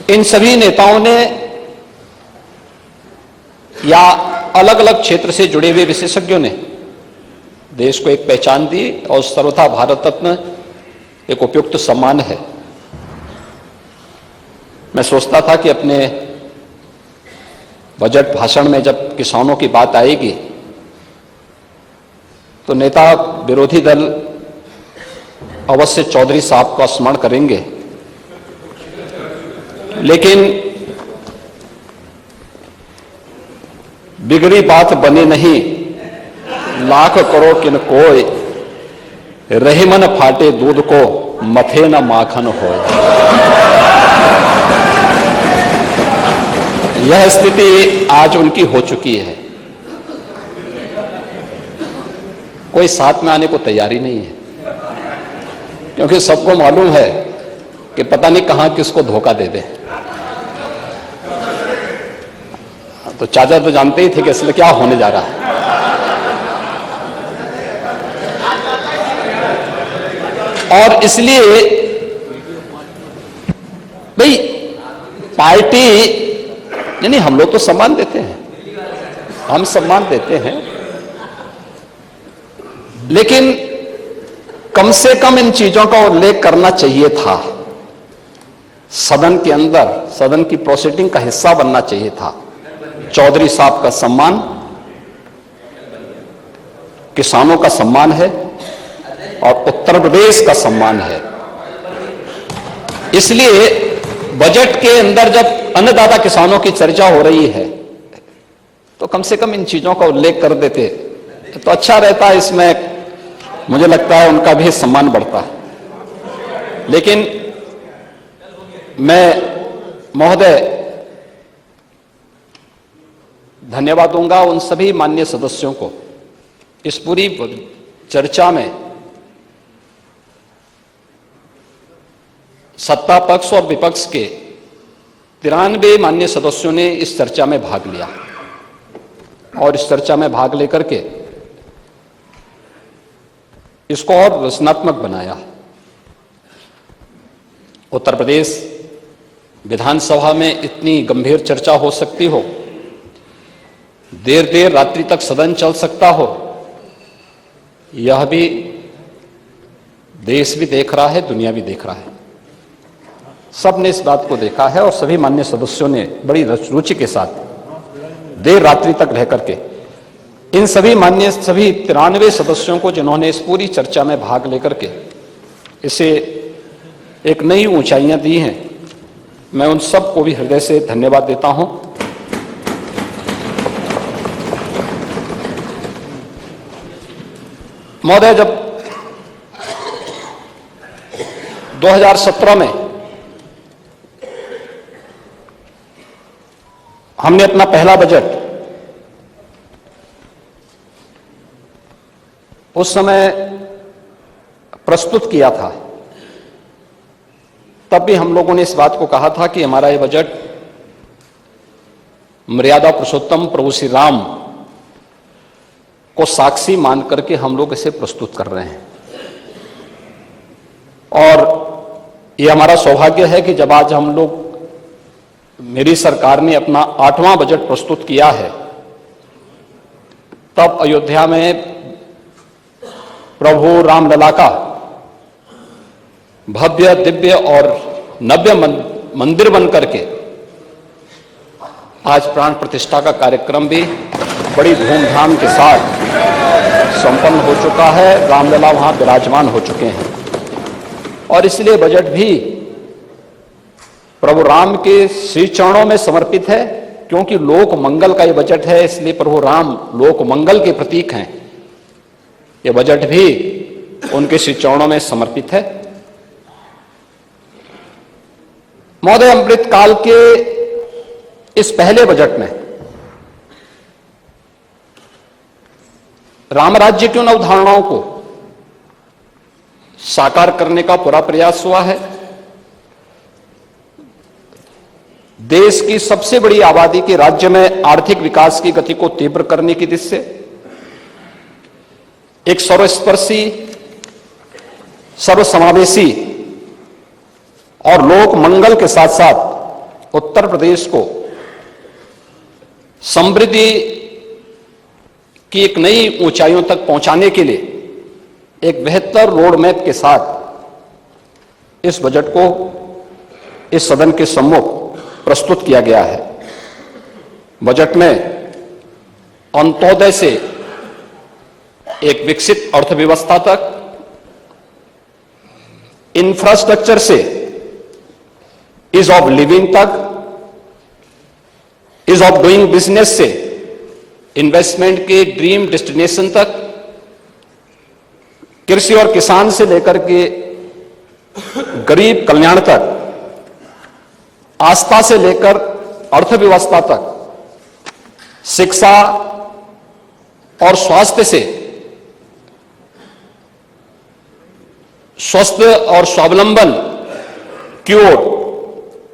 इन सभी नेताओं ने या अलग अलग क्षेत्र से जुड़े हुए विशेषज्ञों ने देश को एक पहचान दी और सर्वथा भारत रत्न एक उपयुक्त सम्मान है। मैं सोचता था कि अपने बजट भाषण में जब किसानों की बात आएगी तो नेता विरोधी दल अवश्य चौधरी साहब का स्मरण करेंगे, लेकिन बिगड़ी बात बने नहीं, लाख करो किन कोय, रही मन फाटे दूध को, मथे न माखन होय। यह स्थिति आज उनकी हो चुकी है। कोई साथ में आने को तैयारी नहीं है, क्योंकि सबको मालूम है कि पता नहीं कहां किसको धोखा दे दे। तो चाचा तो जानते ही थे कि इसलिए क्या होने जा रहा है। और इसलिए भाई पार्टी नहीं, हम लोग तो सम्मान देते हैं, हम सम्मान देते हैं, लेकिन कम से कम इन चीजों का उल्लेख करना चाहिए था। सदन के अंदर सदन की प्रोसीडिंग का हिस्सा बनना चाहिए था। चौधरी साहब का सम्मान किसानों का सम्मान है और उत्तर प्रदेश का सम्मान है। इसलिए बजट के अंदर जब अन्नदाता किसानों की चर्चा हो रही है तो कम से कम इन चीजों का उल्लेख कर देते तो अच्छा रहता। इसमें मुझे लगता है उनका भी सम्मान बढ़ता है। लेकिन मैं महोदय धन्यवाद दूंगा उन सभी माननीय सदस्यों को इस पूरी चर्चा में सत्ता पक्ष और विपक्ष के 93 माननीय सदस्यों ने इस चर्चा में भाग लिया और इस चर्चा में भाग लेकर के इसको और रचनात्मक बनाया। उत्तर प्रदेश विधानसभा में इतनी गंभीर चर्चा हो सकती हो, देर देर रात्रि तक सदन चल सकता हो, यह भी देश भी देख रहा है, दुनिया भी देख रहा है। सब ने इस बात को देखा है और सभी माननीय सदस्यों ने बड़ी रुचि के साथ देर रात्रि तक रह करके इन सभी 93 सदस्यों को जिन्होंने इस पूरी चर्चा में भाग लेकर के इसे एक नई ऊंचाइयां दी हैं, मैं उन सबको भी हृदय से धन्यवाद देता हूं। महोदय, जब 2017 में हमने अपना पहला बजट उस समय प्रस्तुत किया था, तब भी हम लोगों ने इस बात को कहा था कि हमारा ये बजट मर्यादा पुरुषोत्तम प्रभु श्री राम को साक्षी मान करके हम लोग इसे प्रस्तुत कर रहे हैं। और ये हमारा सौभाग्य है कि जब आज हम लोग मेरी सरकार ने अपना 8वां बजट प्रस्तुत किया है, तब अयोध्या में प्रभु रामलला का भव्य दिव्य और नव्य मंदिर बनकर के आज प्राण प्रतिष्ठा का कार्यक्रम भी बड़ी धूमधाम के साथ संपन्न हो चुका है। रामलला वहां विराजमान हो चुके हैं और इसलिए बजट भी प्रभु राम के श्री चरणों में समर्पित है, क्योंकि लोक मंगल का ये बजट है, इसलिए प्रभु राम लोक मंगल के प्रतीक हैं। ये बजट भी उनके श्री चरणों में समर्पित है। महोदय, अमृतकाल के इस पहले बजट में रामराज्य की उन अवधारणाओं को साकार करने का पूरा प्रयास हुआ है। देश की सबसे बड़ी आबादी के राज्य में आर्थिक विकास की गति को तीव्र करने की दिशा से एक सर्वस्पर्शी, सर्वसमावेशी और लोक मंगल के साथ साथ उत्तर प्रदेश को समृद्धि की एक नई ऊंचाइयों तक पहुंचाने के लिए एक बेहतर रोड मैप के साथ इस बजट को इस सदन के सम्मुख प्रस्तुत किया गया है। बजट में अंत्योदय से एक विकसित अर्थव्यवस्था तक, इंफ्रास्ट्रक्चर से ईज ऑफ लिविंग तक, ईज ऑफ डूइंग बिजनेस से इन्वेस्टमेंट के ड्रीम डेस्टिनेशन तक, कृषि और किसान से लेकर के गरीब कल्याण तक, आस्था से लेकर अर्थव्यवस्था तक, शिक्षा और स्वास्थ्य से स्वस्थ और स्वावलंबन की ओर,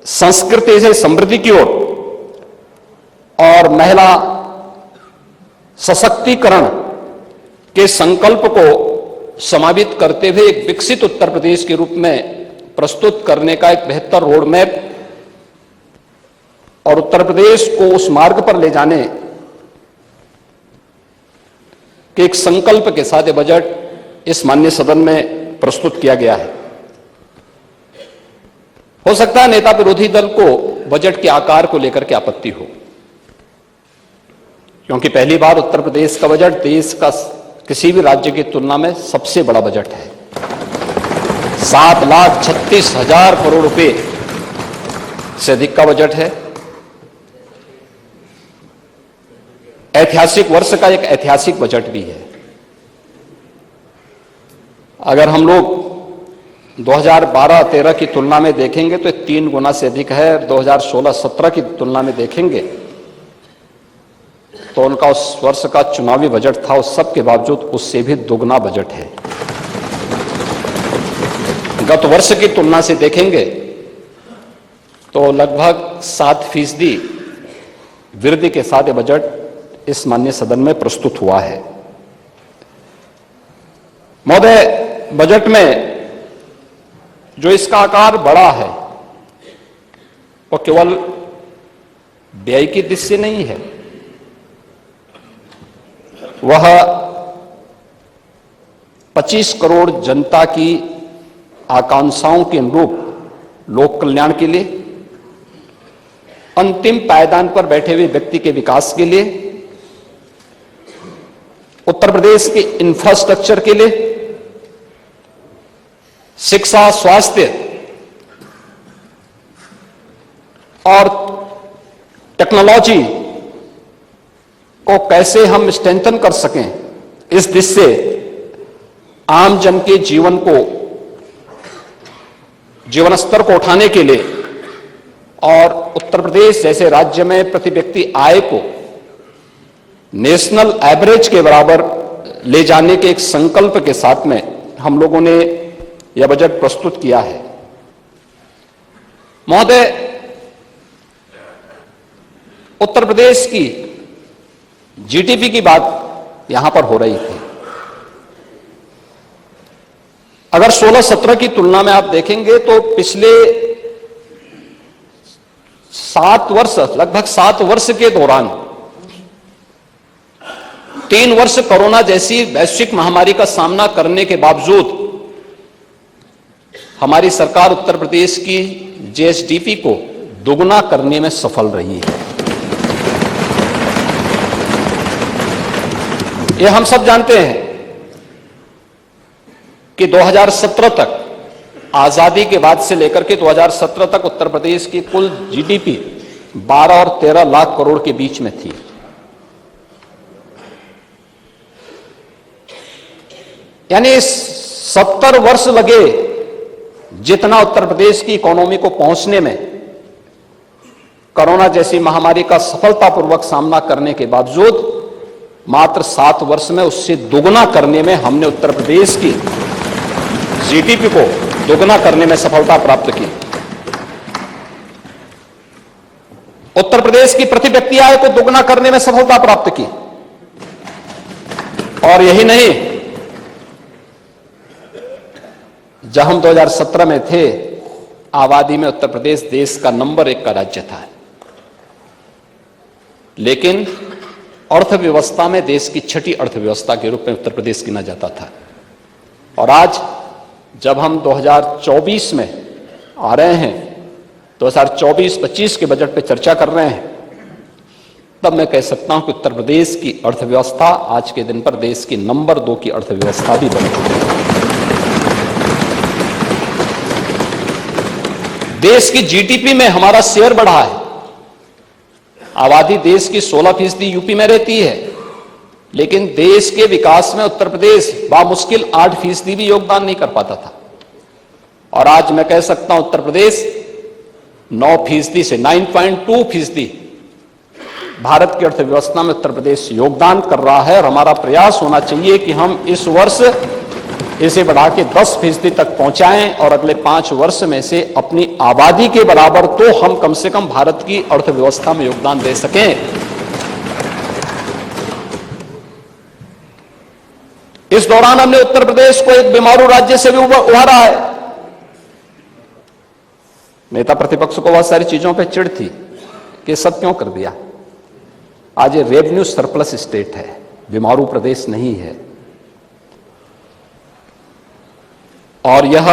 संस्कृति से समृद्धि की ओर और महिला सशक्तिकरण के संकल्प को समावित करते हुए एक विकसित उत्तर प्रदेश के रूप में प्रस्तुत करने का एक बेहतर रोड मैप और उत्तर प्रदेश को उस मार्ग पर ले जाने के एक संकल्प के साथ ये बजट इस माननीय सदन में प्रस्तुत किया गया है। हो सकता है नेता विरोधी दल को बजट के आकार को लेकर के आपत्ति हो, क्योंकि पहली बार उत्तर प्रदेश का बजट देश का किसी भी राज्य की तुलना में सबसे बड़ा बजट है। 7,36,000 करोड़ रुपए से अधिक का बजट है। ऐतिहासिक वर्ष का एक ऐतिहासिक बजट भी है। अगर हम लोग 2012-13 की तुलना में देखेंगे तो 3 गुना से अधिक है। 2016-17 की तुलना में देखेंगे तो उनका उस वर्ष का चुनावी बजट था, उस सब के बावजूद उससे भी दुगना बजट है। गत वर्ष की तुलना से देखेंगे तो लगभग 7% वृद्धि के साथ ये बजट इस माननीय सदन में प्रस्तुत हुआ है। महोदय, बजट में जो इसका आकार बड़ा है वो केवल व्यय की दृष्टि से नहीं है, वह 25 करोड़ जनता की आकांक्षाओं के अनुरूप लोक कल्याण के लिए, अंतिम पायदान पर बैठे हुए व्यक्ति के विकास के लिए, उत्तर प्रदेश के इंफ्रास्ट्रक्चर के लिए, शिक्षा, स्वास्थ्य और टेक्नोलॉजी को कैसे हम स्ट्रेंथन कर सकें, इस दृष्टि से आम जन के जीवन स्तर को उठाने के लिए और उत्तर प्रदेश जैसे राज्य में प्रति व्यक्ति आय को नेशनल एवरेज के बराबर ले जाने के एक संकल्प के साथ में हम लोगों ने यह बजट प्रस्तुत किया है। महोदय, उत्तर प्रदेश की जीडीपी की बात यहां पर हो रही थी। अगर 16-17 की तुलना में आप देखेंगे तो पिछले 7 वर्ष, लगभग 7 वर्ष के दौरान 3 वर्ष कोरोना जैसी वैश्विक महामारी का सामना करने के बावजूद हमारी सरकार उत्तर प्रदेश की जीएसडीपी को दोगुना करने में सफल रही है। यह हम सब जानते हैं कि 2017 तक, आजादी के बाद से लेकर के 2017 तक उत्तर प्रदेश की कुल जीडीपी 12 और 13 लाख करोड़ के बीच में थी। यानी 70 वर्ष लगे जितना उत्तर प्रदेश की इकोनॉमी को पहुंचने में, कोरोना जैसी महामारी का सफलतापूर्वक सामना करने के बावजूद मात्र 7 वर्ष में उससे दोगुना करने में हमने उत्तर प्रदेश की जीडीपी को दोगुना करने में सफलता प्राप्त की। उत्तर प्रदेश की प्रति व्यक्ति आय को दोगुना करने में सफलता प्राप्त की। और यही नहीं, जब हम 2017 में थे आबादी में उत्तर प्रदेश देश का नंबर 1 का राज्य था, लेकिन अर्थव्यवस्था में देश की छठी अर्थव्यवस्था के रूप में उत्तर प्रदेश गिना जाता था। और आज जब हम 2024 में आ रहे हैं, 2024-25 के बजट पे चर्चा कर रहे हैं, तब मैं कह सकता हूं कि उत्तर प्रदेश की अर्थव्यवस्था आज के दिन पर देश की नंबर 2 की अर्थव्यवस्था भी बन चुकी है। देश की जीडीपी में हमारा शेयर बढ़ा है। आबादी देश की 16% यूपी में रहती है, लेकिन देश के विकास में उत्तर प्रदेश बामुश्किल 8% भी योगदान नहीं कर पाता था। और आज मैं कह सकता हूं उत्तर प्रदेश 9% से 9.2% भारत की अर्थव्यवस्था में उत्तर प्रदेश योगदान कर रहा है। और हमारा प्रयास होना चाहिए कि हम इस वर्ष इसे बढ़ा के 10% तक पहुंचाएं और अगले 5 वर्ष में से अपनी आबादी के बराबर तो हम कम से कम भारत की अर्थव्यवस्था में योगदान दे सकें। इस दौरान हमने उत्तर प्रदेश को एक बीमारू राज्य से भी उभारा है। नेता प्रतिपक्ष को बहुत सारी चीजों पर चिढ़ थी कि सब क्यों कर दिया। आज ये रेवेन्यू सरप्लस स्टेट है, बीमारू प्रदेश नहीं है। और यह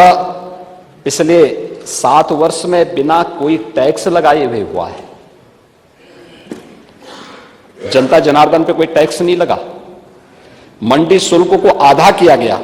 पिछले 7 वर्ष में बिना कोई टैक्स लगाए हुए हुआ है। जनता जनार्दन पे कोई टैक्स नहीं लगा। मंडी शुल्क को आधा किया गया।